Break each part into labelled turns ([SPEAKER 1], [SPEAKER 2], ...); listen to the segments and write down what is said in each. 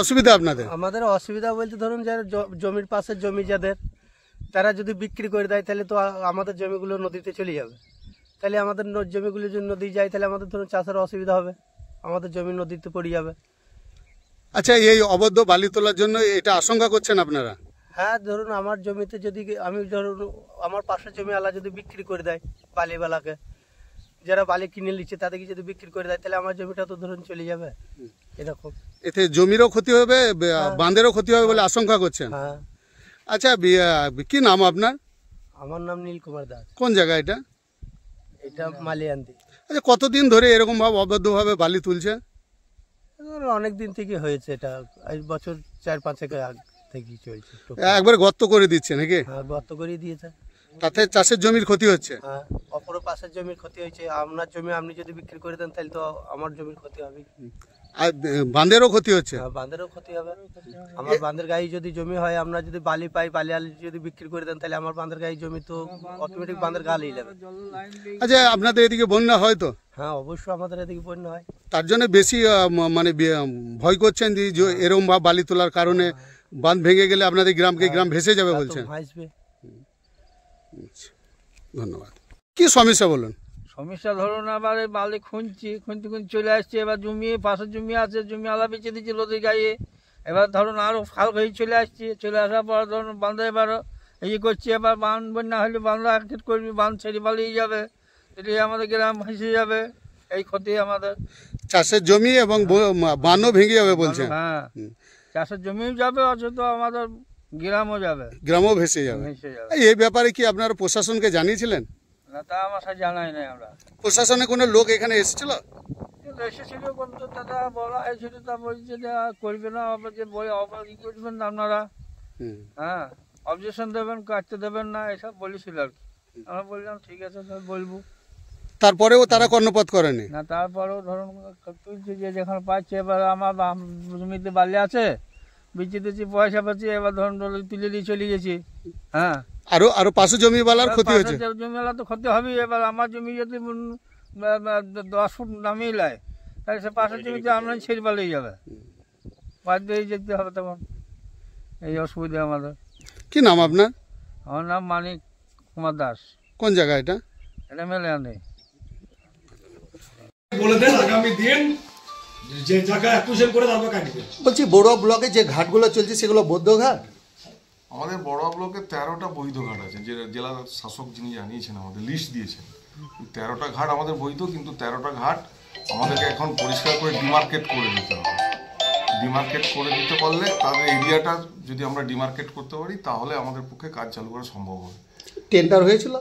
[SPEAKER 1] অসুবিধা আপনাদের?
[SPEAKER 2] আমাদের অসুবিধা বলতে ধরুন যারা জমির পাশে জমি যাদের, তারা যদি বিক্রি করে দেয় তাহলে তো আমাদের জমিগুলো নদীতে চলে যাবে। তাহলে আমাদের জমিগুলো যদি নদী যায় তাহলে আমাদের ধরুন চাষের অসুবিধা হবে, আমাদের জমি নদীতে পড়ে যাবে।
[SPEAKER 1] আচ্ছা, এই অবৈধ বালি তোলার জন্য এটা আশঙ্কা করছেন আপনারা?
[SPEAKER 2] হ্যাঁ, ধরুন আমার জমিতে যদি আমি ধরুন আমার পাশের জমি আলা যদি বিক্রি করে দেয় বালিওয়ালাকে, যারা বালি কিনে নিচ্ছে তাদেরকে যদি বিক্রি করে দেয় তাহলে আমার জমিটা তো ধরুন চলে যাবে। এরকম
[SPEAKER 1] এতে জমিরও ক্ষতি হবে, বাঁধেরও ক্ষতি হবে বলে আশঙ্কা করছেন?
[SPEAKER 2] হ্যাঁ।
[SPEAKER 1] আচ্ছা, কি নাম আপনার?
[SPEAKER 2] আমার নাম নীল কুমার দাস।
[SPEAKER 1] কোন জায়গা এটা?
[SPEAKER 2] এটা মালিয়ান্দি।
[SPEAKER 1] আচ্ছা, কতদিন ধরে এরকম ভাবে অবৈধভাবে বালি তুলছে?
[SPEAKER 2] অনেক দিন থেকে হয়েছে, এটা এই বছর 4-5 আগ থেকে চলছে।
[SPEAKER 1] একবারে গর্ত করে দিচ্ছে নাকি?
[SPEAKER 2] হ্যাঁ, গর্ত করে দিয়েছে,
[SPEAKER 1] তাতে চাষের জমির ক্ষতি হচ্ছে।
[SPEAKER 2] হ্যাঁ, অপর পাশের জমির ক্ষতি হয়েছে। আপনার জমি আপনি যদি বিক্রি করে দেন তাহলে তো আমার জমির ক্ষতি হবে,
[SPEAKER 1] আর বাঁধেরও ক্ষতি হচ্ছে।
[SPEAKER 2] হ্যাঁ, বাঁধেরও ক্ষতি হবে। আমার বাঁধের গায়ে যদি জমি হয়, আমরা যদি বালি পাই, বালি আলি যদি বিক্রি করে দেন তাহলে আমার বাঁধের গায়ে জমি তো অটোমেটিক বাঁধের গা লিয়ে যাবে।
[SPEAKER 1] আচ্ছা, আপনাদের এদিকে বন্যা হয় তো?
[SPEAKER 2] হ্যাঁ, অবশ্যই আমাদের এদিকে বন্যা হয়।
[SPEAKER 1] তার জন্য বেশি মানে ভয় করছেন যে এরকম ভাবে বালি তোলার কারণে বাঁধ ভেঙে গেলে আপনাদের গ্রাম ভেসে যাবে বলছেন?
[SPEAKER 2] ভাসবে।
[SPEAKER 1] ধন্যবাদ। কি সমস্যা বলুন?
[SPEAKER 3] সমস্যা ধরুন আবার বালি খুঁজতে চলে আসছে, এবার জমি পাশের জমি আছে, জমি আলা বেঁচে দিচ্ছে নদীর গায়ে। এবার ধরুন আরও খাল হয়ে চলে আসার পর ধরুন বাঁধে এবার এই করছে, এবার বাঁধ বন্যা হলে বাঁধা অ্যাক্টিভ করবি, বাঁধ ছেড়ে পালিয়ে যাবে, এটি আমাদের গ্রাম ভেসে যাবে। এই ক্ষতি আমাদের
[SPEAKER 1] চাষের জমি এবং বানও ভেঙে যাবে বলছেন?
[SPEAKER 3] হ্যাঁ, চাষের জমিও যাবে, অথচ আমাদের গ্রামও যাবে,
[SPEAKER 1] গ্রামও ভেসে যাবে। এই ব্যাপারে কি আপনারা প্রশাসনকে জানিয়েছিলেন?
[SPEAKER 3] না, তা আমার সাথে জানাই নাই। আমরা
[SPEAKER 1] প্রশাসনে কোনো লোক এখানে এসেছিল?
[SPEAKER 3] এসেছিল, কিন্তু দাদা বলা হয়েছিল, তা বলছে যে করবে না, যে বই ই করবেন না আপনারা, হ্যাঁ অবজেকশন দেবেন, কাটতে দেবেন না, এসব বলেছিল আর কি। আমরা বললাম ঠিক আছে বলবো।
[SPEAKER 1] তারপরেও তারা কর্ণপাত করেনি?
[SPEAKER 3] না, তারপরেও ধরুন তুলছে যে যেখানে পাচ্ছে, এবার আমার জমিতে বালি আছে, বিচে দিচ্ছি, পয়সা পাচ্ছি, এবার ধরুন তুলে দিয়ে চলে গেছি। হ্যাঁ,
[SPEAKER 1] আরো পাশে জমিওয়ালার ক্ষতি হচ্ছে?
[SPEAKER 3] জমিওয়ালা তো ক্ষতি হবেই। এবার আমার জমি যদি 10 ফুট নামিয়ে নেয় তাহলে সে পাশের জমিতে আমরা ছেড়ে পালিয়ে যাবে, বাধ্য হয়ে যেতে হবে তখন। এই অসুবিধা আমাদের।
[SPEAKER 1] কি নাম আপনার?
[SPEAKER 3] আমার নাম মানিক কুমার দাস।
[SPEAKER 1] কোন জায়গা এটা?
[SPEAKER 3] এটা মেলে
[SPEAKER 4] বলে দেন আগামী দিন যে জায়গা অ্যাকুইজিশন করে তারপর কাটবে।
[SPEAKER 5] বলছি বড়ুয়া ব্লকে যে ঘাটগুলো চলছে সেগুলো বৌদ্ধ ঘাট?
[SPEAKER 6] আমাদের বড়ুয়া ব্লকে 13টা বৈধ ঘাট আছে, যে জেলা শাসক যিনি জানিয়েছেন, আমাদের লিস্ট দিয়েছেন। 13টা ঘাট আমাদের বৈধ, কিন্তু 13টা ঘাট আমাদেরকে এখন পরিষ্কার করে ডিমার্কেট করে দিতে হবে। ডিমার্কেট করে দিতে পারলে তাদের এরিয়াটা যদি আমরা ডিমার্কেট করতে পারি তাহলে আমাদের পক্ষে কাজ চালু করা সম্ভব হবে।
[SPEAKER 5] টেন্ডার হয়েছিল?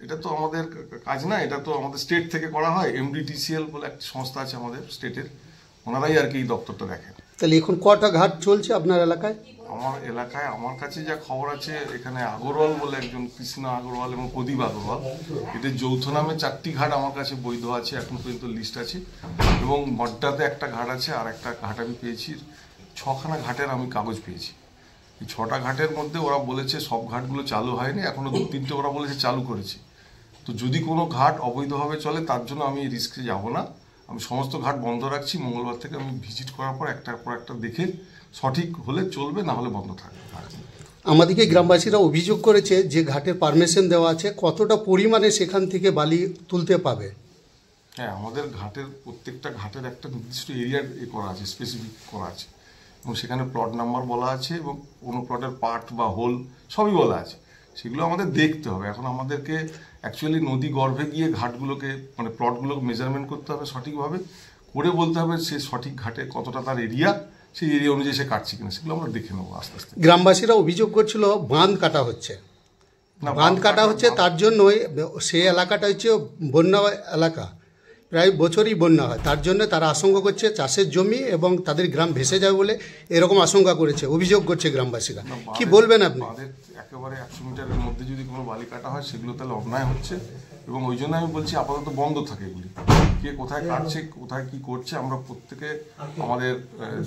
[SPEAKER 6] এটা তো আমাদের কাজ না, এটা তো আমাদের স্টেট থেকে করা হয়। MDTCL বলে একটা সংস্থা আছে আমাদের স্টেটের, ওনারাই আর কি এই দপ্তরটা দেখেন।
[SPEAKER 5] তাহলে এখন কটা ঘাট চলছে আপনার এলাকায়?
[SPEAKER 6] আমার এলাকায় আমার কাছে যা খবর আছে, এখানে আগরওয়াল বলে একজন, কৃষ্ণ আগরওয়াল এবং প্রদীপ আগরওয়াল, এদের যৌথ নামে 4টি ঘাট আমার কাছে বৈধ আছে, এখন পর্যন্ত লিস্ট আছে। এবং মড্ডাতে একটা ঘাট আছে, আর একটা ঘাট আমি পেয়েছি, 6খানা ঘাটের আমি কাগজ পেয়েছি। এই 6টা ঘাটের মধ্যে ওরা বলেছে সব ঘাটগুলো চালু হয়নি, এখনো 2-3টে ওরা বলেছে চালু করেছে। তো যদি কোনো ঘাট অবৈধভাবে চলে তার জন্য আমি রিস্কে যাব না, আমি সমস্ত ঘাট বন্ধ রাখছি। মঙ্গলবার থেকে আমি ভিজিট করার পর একটার পর একটা দেখে সঠিক হলে চলবে, না হলে বন্ধ থাকবে।
[SPEAKER 5] আমাদেরকে গ্রামবাসীরা অভিযোগ করেছে যে ঘাটের পারমিশন দেওয়া আছে, কতটা পরিমাণে সেখান থেকে বালি তুলতে পাবে?
[SPEAKER 6] হ্যাঁ, আমাদের ঘাটের প্রত্যেকটা ঘাটের একটা নির্দিষ্ট এরিয়া করা আছে, স্পেসিফিক করা আছে, এবং সেখানে প্লট নাম্বার বলা আছে এবং কোনো প্লটের পার্ট বা হোল সবই বলা আছে। সেগুলো আমাদের দেখতে হবে। এখন আমাদেরকে অ্যাকচুয়ালি নদী গর্ভে গিয়ে ঘাটগুলোকে মানে প্লটগুলোকে মেজারমেন্ট করতে হবে সঠিকভাবে, করে বলতে হবে সে সঠিক ঘাটে কতটা তার এরিয়া, সেই এরিয়া অনুযায়ী সে কাটছে কিনা, সেগুলো আমরা দেখে নেবো আস্তে আস্তে।
[SPEAKER 5] গ্রামবাসীরা অভিযোগ করছিল বাঁধ কাটা হচ্ছে, বাঁধ কাটা হচ্ছে, তার জন্যই সেই এলাকাটা হচ্ছে বন্যা এলাকা, প্রায় বছরই বন্যা হয়, তার জন্য তারা আশঙ্কা করছে চাষের জমি এবং তাদের গ্রাম ভেসে যাবে বলে এরকম আশঙ্কা করেছে, অভিযোগ করছে গ্রামবাসীরা। কি বলবেন আপনি?
[SPEAKER 6] একেবারে 100 মিটারের মধ্যে যদি কোনো বালি কাটা হয় সেগুলো তাহলে অন্যায় হচ্ছে, এবং ওই জন্য আমি বলছি আপাতত বন্ধ থাকে এগুলি। কে কোথায় কাটছে, কোথায় কি করছে, আমরা প্রত্যেকে আমাদের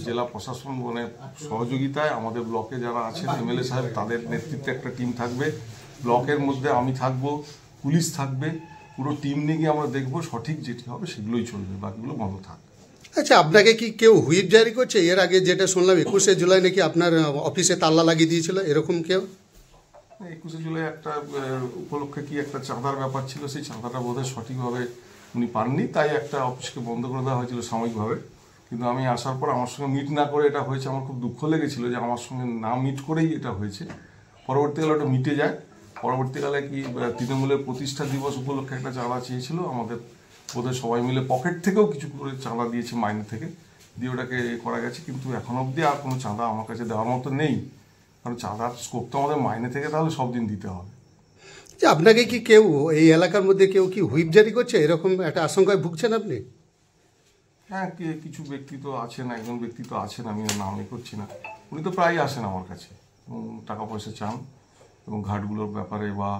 [SPEAKER 6] জেলা প্রশাসন মানে সহযোগিতায়, আমাদের ব্লকে যারা আছেন MLA সাহেব তাদের নেতৃত্বে একটা টিম থাকবে, ব্লকের মধ্যে আমি থাকবো, পুলিশ থাকবে, পুরো টিম নিয়ে গিয়ে আমরা দেখবো সঠিক যেটি হবে সেগুলোই চলবে, বাকিগুলো বন্ধ থাকবে।
[SPEAKER 5] আচ্ছা, আপনাকে কি কেউ হুইপ জারি করছে? এর আগে যেটা শুনলাম 21শে জুলাই নাকি আপনার অফিসে তালা লাগিয়ে দিয়েছিল, এরকম কেউ?
[SPEAKER 6] 21শে জুলাই একটা উপলক্ষে কি একটা চাঁদার ব্যাপার ছিল, সেই চাঁদাটা বোধহয় সঠিকভাবে উনি পাননি, তাই একটা অফিসকে বন্ধ করে দেওয়া হয়েছিল সাময়িকভাবে। কিন্তু আমি আসার পর আমার সঙ্গে মিট না করে এটা হয়েছে, আমার খুব দুঃখ লেগেছিল যে আমার সঙ্গে না মিট করেই এটা হয়েছে। পরবর্তীকালে ওটা মিটে যায়। পরবর্তীকালে কি তৃণমূলের প্রতিষ্ঠা দিবস উপলক্ষে একটা চাঁদা চেয়েছিল, আমাদের বোধহয় সবাই মিলে পকেট থেকেও কিছু করে চাঁদা দিয়েছে, মাইনে থেকে দিয়ে ওটাকে করা গেছে। কিন্তু এখন অবধি আর কোনো চাঁদা আমার কাছে দেওয়ার মতো নেই, কারণ চাঁদার স্কোপ তো আমাদের মাইনে থেকে তাহলে সব দিন দিতে হবে।
[SPEAKER 5] যে আপনাকে কি কেউ এই এলাকার মধ্যে কেউ কি হুইপ জারি করছে, এরকম একটা আশঙ্কায় ভুগছেন আপনি?
[SPEAKER 6] হ্যাঁ, কিছু ব্যক্তি তো আছেন, একজন ব্যক্তি তো আছেন, আমি নাম করছি না, উনি তো প্রায়ই আসেন আমার কাছে এবং টাকা পয়সা চান এবং ঘাটগুলোর ব্যাপারে বা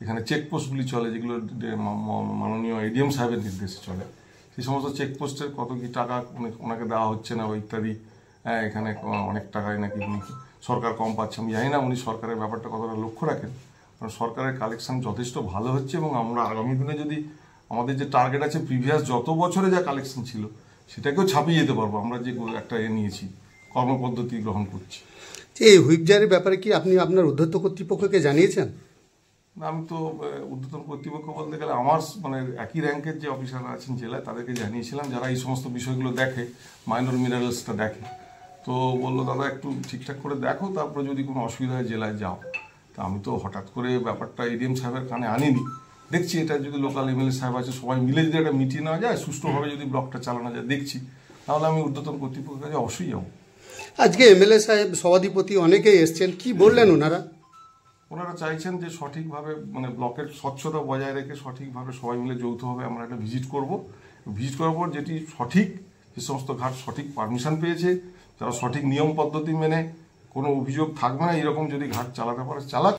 [SPEAKER 6] এখানে চেকপোস্টগুলি চলে যেগুলো মাননীয় এডিএম সাহেবের নির্দেশে চলে, সেই সমস্ত চেকপোস্টের কত কি টাকা ওনাকে দেওয়া হচ্ছে না বা ইত্যাদি। হ্যাঁ, এখানে অনেক টাকায় নাকি উনি সরকার কম পাচ্ছে, আমি জানি না উনি সরকারের ব্যাপারটা কতটা লক্ষ্য রাখেন, কারণ সরকারের কালেকশন যথেষ্ট ভালো হচ্ছে এবং আমরা আগামী দিনে যদি আমাদের যে টার্গেট আছে প্রিভিয়াস যত বছরে যা কালেকশন ছিল সেটাকেও ছাপিয়ে যেতে পারবো, আমরা যে একটা নিয়েছি কর্মপদ্ধতি গ্রহণ করছি।
[SPEAKER 5] এই হুইপ জারির ব্যাপারে কি আপনি আপনার উদ্ধত্ত কর্তৃপক্ষকে জানিয়েছেন?
[SPEAKER 6] আমি তো ঊর্ধ্বতন কর্তৃপক্ষ বলতে গেলে আমার মানে একই র্যাঙ্কের যে অফিসাররা আছেন জেলায় তাদেরকে জানিয়েছিলাম, যারা এই সমস্ত বিষয়গুলো দেখে, মাইনর মিনারেলসটা দেখে। তো বললো দাদা একটু ঠিকঠাক করে দেখো, তারপরে যদি কোনো অসুবিধা হয় জেলায় যাও। তা আমি তো হঠাৎ করে ব্যাপারটা এডিএম সাহেবের কানে আনিনি, দেখছি এটা যদি লোকাল এমএলএ সাহেব আছে সবাই মিলে যদি একটা মিটিয়ে নেওয়া যায়, সুষ্ঠুভাবে যদি ব্লকটা চালানো যায় দেখছি, তাহলে আমি ঊর্ধ্বতন কর্তৃপক্ষের কাছে অবশ্যই যাবো।
[SPEAKER 5] আজকে এমএলএ সাহেব, সভাধিপতি অনেকেই এসছেন, কি বললেন ওনারা?
[SPEAKER 6] ওনারা চাইছেন যে সঠিকভাবে মানে ব্লকের স্বচ্ছতা বজায় রেখে সঠিকভাবে সবাই মিলে যৌথভাবে আমরা একটা ভিজিট করব। ভিজিট করার পর যেটি সঠিক, যে সমস্ত ঘাট সঠিক পারমিশন পেয়েছে, যারা সঠিক নিয়ম পদ্ধতি মেনে কোনো অভিযোগ থাকবে না, এরকম যদি ঘাট চালাতে পারে চালাক।